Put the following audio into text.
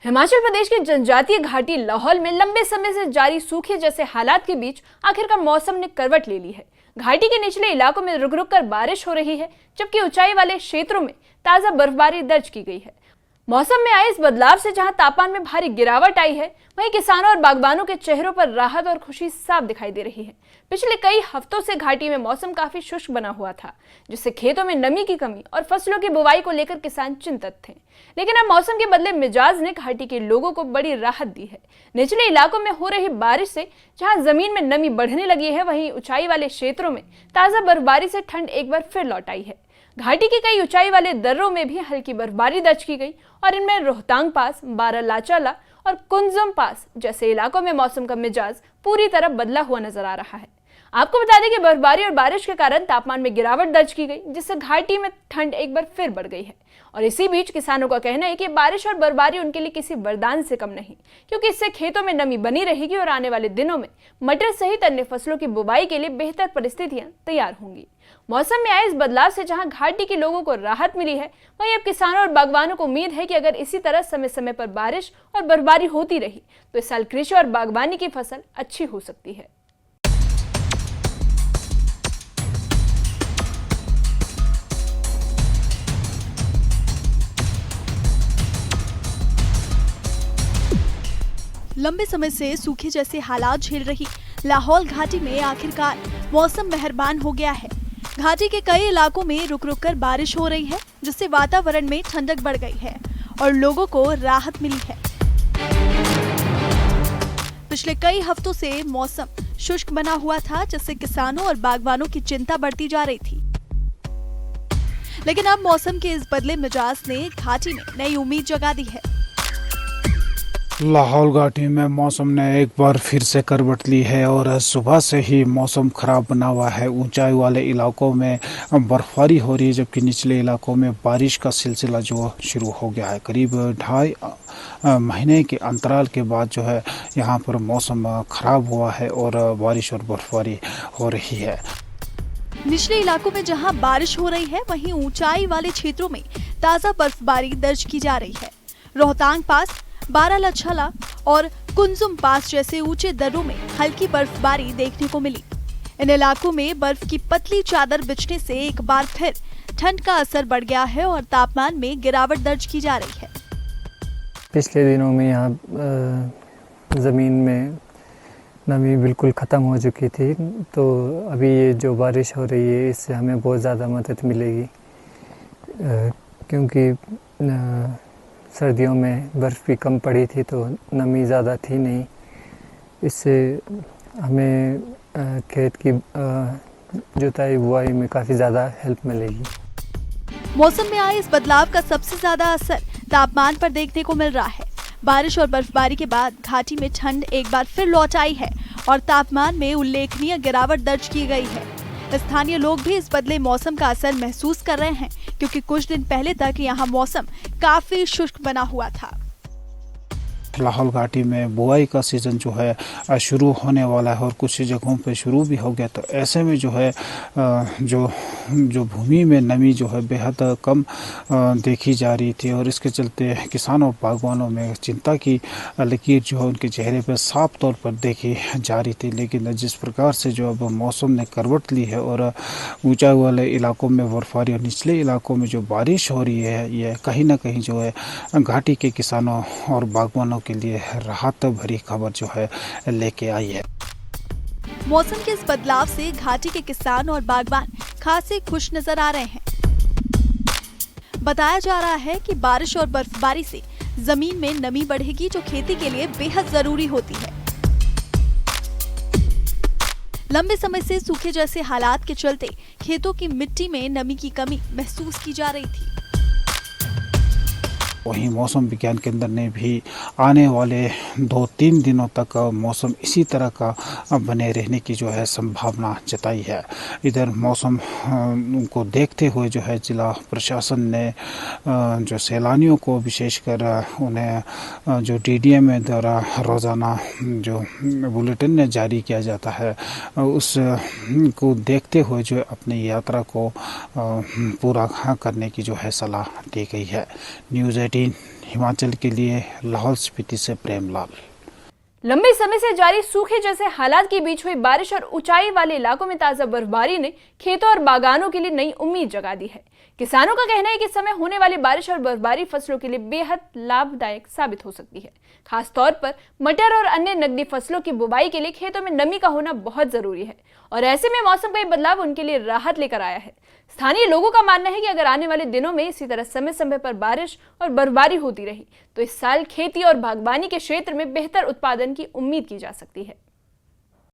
हिमाचल प्रदेश की जनजातीय घाटी लाहौल में लंबे समय से जारी सूखे जैसे हालात के बीच आखिरकार मौसम ने करवट ले ली है। घाटी के निचले इलाकों में रुक रुक कर बारिश हो रही है, जबकि ऊंचाई वाले क्षेत्रों में ताजा बर्फबारी दर्ज की गई है। मौसम में आए इस बदलाव से जहां तापमान में भारी गिरावट आई है, वहीं किसानों और बागबानों के चेहरों पर राहत और खुशी साफ दिखाई दे रही है। पिछले कई हफ्तों से घाटी में मौसम काफी शुष्क बना हुआ था, जिससे खेतों में नमी की कमी और फसलों की बुवाई को लेकर किसान चिंतित थे। लेकिन अब मौसम के बदले मिजाज ने घाटी के लोगों को बड़ी राहत दी है। निचले इलाकों में हो रही बारिश से जहां जमीन में नमी बढ़ने लगी है, वहीं ऊंचाई वाले क्षेत्रों में ताजा बर्फबारी से ठंड एक बार फिर लौट आई है। घाटी के कई ऊंचाई वाले दर्रों में भी हल्की बर्फबारी दर्ज की गई और इनमें रोहतांग पास, बारालाचाला और कुंजम पास जैसे इलाकों में मौसम का मिजाज पूरी तरह बदला हुआ नजर आ रहा है। आपको बता दें कि बर्फबारी और बारिश के कारण तापमान में गिरावट दर्ज की गई, जिससे घाटी में ठंड एक बार फिर बढ़ गई है। और इसी बीच किसानों का कहना है कि बारिश और बर्फबारी उनके लिए किसी वरदान से कम नहीं, क्योंकि इससे खेतों में नमी बनी रहेगी और आने वाले दिनों में मटर सहित अन्य फसलों की बुवाई के लिए बेहतर परिस्थितियां तैयार होंगी। मौसम में आए इस बदलाव से जहां घाटी के लोगों को राहत मिली है, वहीं अब किसानों और बागवानों को उम्मीद है कि अगर इसी तरह समय समय पर बारिश और बर्फबारी होती रही तो इस साल कृषि और बागवानी की फसल अच्छी हो सकती है। लंबे समय से सूखे जैसे हालात झेल रही लाहौल घाटी में आखिरकार मौसम मेहरबान हो गया है। घाटी के कई इलाकों में रुक रुक कर बारिश हो रही है, जिससे वातावरण में ठंडक बढ़ गई है और लोगों को राहत मिली है। पिछले कई हफ्तों से मौसम शुष्क बना हुआ था, जिससे किसानों और बागवानों की चिंता बढ़ती जा रही थी। लेकिन अब मौसम के इस बदले मिजाज ने घाटी में नई उम्मीद जगा दी है। लाहौल घाटी में मौसम ने एक बार फिर से करवट ली है और सुबह से ही मौसम खराब बना हुआ है। ऊंचाई वाले इलाकों में बर्फबारी हो रही है, जबकि निचले इलाकों में बारिश का सिलसिला जो शुरू हो गया है। करीब 2.5 महीने के अंतराल के बाद जो है यहाँ पर मौसम खराब हुआ है और बारिश और बर्फबारी हो रही है। निचले इलाकों में जहां बारिश हो रही है, वहीं ऊंचाई वाले क्षेत्रों में ताजा बर्फबारी दर्ज की जा रही है। रोहतांग पास, बारालाचाला और कुंजुम पास जैसे ऊंचे दर्रों में हल्की बर्फबारी देखने को मिली। इन इलाकों में बर्फ की पतली चादर बिछने से एक बार फिर ठंड का असर बढ़ गया है और तापमान में गिरावट दर्ज की जा रही है। पिछले दिनों में यहाँ ज़मीन में नमी बिल्कुल ख़त्म हो चुकी थी, तो अभी ये जो बारिश हो रही है इससे हमें बहुत ज़्यादा मदद मिलेगी, क्योंकि सर्दियों में बर्फ़ भी कम पड़ी थी तो नमी ज़्यादा थी नहीं। इससे हमें खेत की जुताई बुआई में काफ़ी ज़्यादा हेल्प मिलेगी। मौसम में आए इस बदलाव का सबसे ज़्यादा असर तापमान पर देखने को मिल रहा है। बारिश और बर्फबारी के बाद घाटी में ठंड एक बार फिर लौट आई है और तापमान में उल्लेखनीय गिरावट दर्ज की गई है। स्थानीय लोग भी इस बदले मौसम का असर महसूस कर रहे हैं, क्योंकि कुछ दिन पहले तक यहाँ मौसम काफी शुष्क बना हुआ था। लाहौल घाटी में बुआई का सीज़न जो है शुरू होने वाला है और कुछ जगहों पे शुरू भी हो गया, तो ऐसे में जो है जो भूमि में नमी जो है बेहद कम देखी जा रही थी और इसके चलते किसानों और बागवानों में चिंता की लकीर जो है उनके चेहरे पर साफ तौर पर देखी जा रही थी। लेकिन जिस प्रकार से जो अब मौसम ने करवट ली है और ऊंचाई वाले इलाकों में बर्फबारी और निचले इलाकों में जो बारिश हो रही है, ये कहीं ना कहीं जो है घाटी के किसानों और बागवानों के लिए राहत भरी खबर जो है लेके आई है। मौसम के इस बदलाव से घाटी के किसान और बागवान खासे खुश नजर आ रहे हैं। बताया जा रहा है कि बारिश और बर्फबारी से जमीन में नमी बढ़ेगी, जो खेती के लिए बेहद जरूरी होती है। लंबे समय से सूखे जैसे हालात के चलते खेतों की मिट्टी में नमी की कमी महसूस की जा रही थी। वहीं मौसम विज्ञान केंद्र ने भी आने वाले 2-3 दिनों तक मौसम इसी तरह का बने रहने की जो है संभावना जताई है। इधर मौसम को देखते हुए जो है जिला प्रशासन ने जो सैलानियों को विशेषकर उन्हें जो DDM द्वारा रोज़ाना जो बुलेटिन ने जारी किया जाता है उस को देखते हुए जो अपनी यात्रा को पूरा करने की जो है सलाह दी गई है। न्यूज़ 18 18 हिमाचल के लिए लाहौल स्पीति से प्रेमलाल। लंबे समय से जारी सूखे जैसे हालात के बीच हुई बारिश और ऊंचाई वाले इलाकों में ताजा बर्फबारी ने खेतों और बागानों के लिए नई उम्मीद जगा दी है। किसानों का कहना है कि इस समय होने वाली बारिश और बर्फबारी फसलों के लिए बेहद लाभदायक साबित हो सकती है। खास तौर पर मटर और अन्य नकदी फसलों की बुवाई के लिए खेतों में नमी का होना बहुत जरूरी है और ऐसे में मौसम का ये बदलाव उनके लिए राहत लेकर आया है। स्थानीय लोगों का मानना है कि अगर आने वाले दिनों में इसी तरह समय समय पर बारिश और बर्फबारी होती रही तो इस साल खेती और बागवानी के क्षेत्र में बेहतर उत्पादन की उम्मीद की जा सकती है।